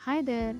Hi there,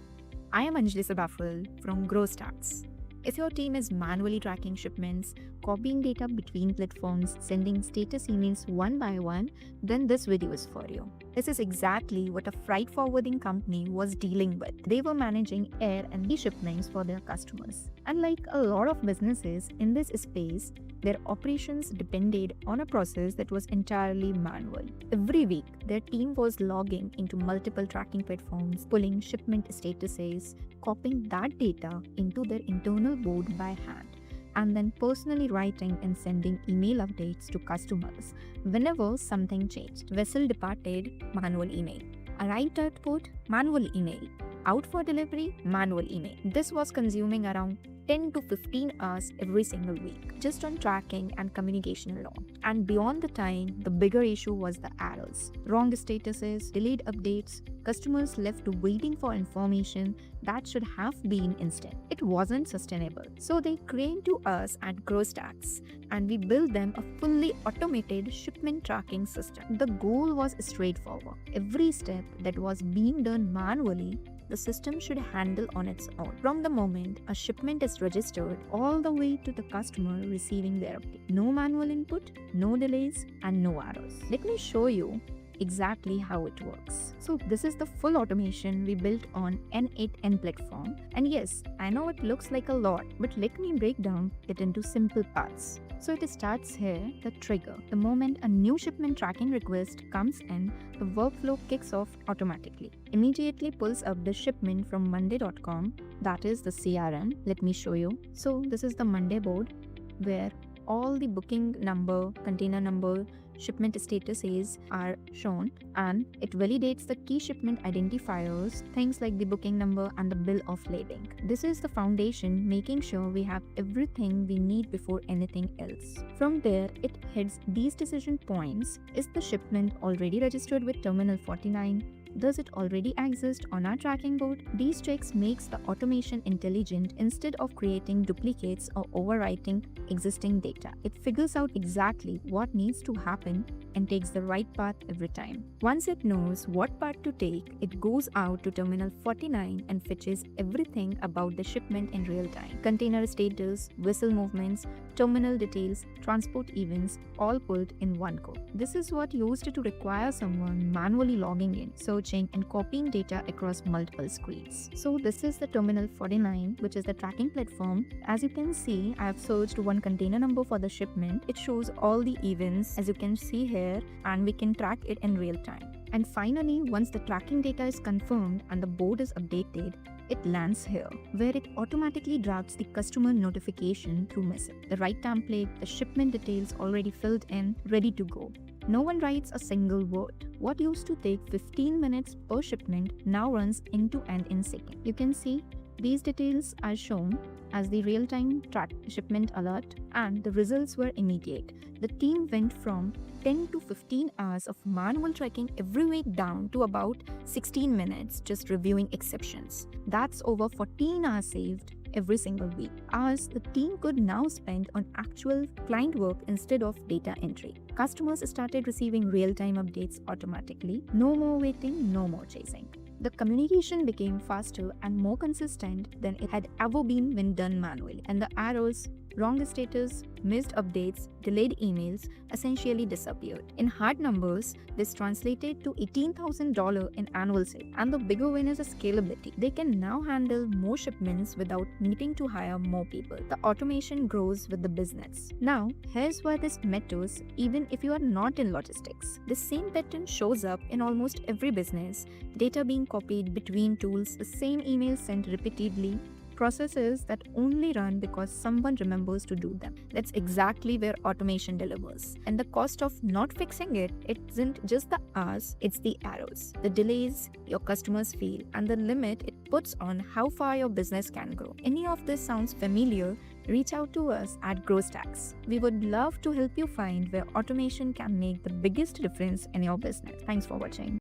I am Anjali Sabaful from GrowStats. If your team is manually tracking shipments, copying data between platforms, sending status emails one by one, then this video is for you. This is exactly what a freight forwarding company was dealing with. They were managing air and sea shipments for their customers. Unlike a lot of businesses in this space, their operations depended on a process that was entirely manual. Every week, their team was logging into multiple tracking platforms, pulling shipment statuses, copying that data into their internal board by hand, and then personally writing and sending email updates to customers whenever something changed. Vessel departed, manual email. Arrived at port, manual email. Out for delivery, manual email. This was consuming around 10 to 15 hours every single week, just on tracking and communication alone. And beyond the time, the bigger issue was the errors. Wrong statuses, delayed updates, customers left waiting for information that should have been instant. It wasn't sustainable. So they came to us at GrowStats and we built them a fully automated shipment tracking system. The goal was straightforward. Every step that was being done manually, the system should handle on its own. From the moment a shipment is registered all the way to the customer receiving their update. No manual input, no delays, and no errors. Let me show you exactly how it works. So this is the full automation we built on N8N platform. And yes, I know it looks like a lot, but let me break down it into simple parts. So it starts here, the trigger. The moment a new shipment tracking request comes in, the workflow kicks off automatically. Immediately pulls up the shipment from monday.com, that is the CRM. Let me show you. So this is the Monday board where all the booking number, container number, shipment statuses are shown, and it validates the key shipment identifiers, things like the booking number and the bill of lading. This is the foundation, making sure we have everything we need before anything else. From there, it heads these decision points. Is the shipment already registered with Terminal 49? Does it already exist on our tracking board? These checks makes the automation intelligent instead of creating duplicates or overwriting existing data. It figures out exactly what needs to happen and takes the right path every time. Once it knows what path to take, it goes out to Terminal 49 and fetches everything about the shipment in real time. Container status, vessel movements, terminal details, transport events, all pulled in one code. This is what used to require someone manually logging in, searching and copying data across multiple screens. So this is the Terminal 49, which is the tracking platform. As you can see, I have searched one container number for the shipment. It shows all the events, as you can see here, and we can track it in real time. And finally, once the tracking data is confirmed and the board is updated, it lands here, where it automatically drafts the customer notification through Message. The right template, the shipment details already filled in, ready to go. No one writes a single word. What used to take 15 minutes per shipment now runs end to end in seconds. You can see these details are shown as the real-time track shipment alert, and the results were immediate. The team went from 10 to 15 hours of manual tracking every week down to about 16 minutes just reviewing exceptions. That's over 14 hours saved every single week. Hours the team could now spend on actual client work instead of data entry. Customers started receiving real-time updates automatically. No more waiting, no more chasing. The communication became faster and more consistent than it had ever been when done manually, and the errors, wrong status, missed updates, delayed emails essentially disappeared. In hard numbers, this translated to $18,000 in annual sales. And the bigger win is the scalability. They can now handle more shipments without needing to hire more people. The automation grows with the business. Now, here's why this matters even if you are not in logistics. The same pattern shows up in almost every business. Data being copied between tools, the same email sent repeatedly, processes that only run because someone remembers to do them. That's exactly where automation delivers. And the cost of not fixing it isn't just the hours, it's the errors, the delays your customers feel, and the limit it puts on how far your business can grow. Any of this sounds familiar? Reach out to us at GrowStats. We would love to help you find where automation can make the biggest difference in your business. Thanks for watching.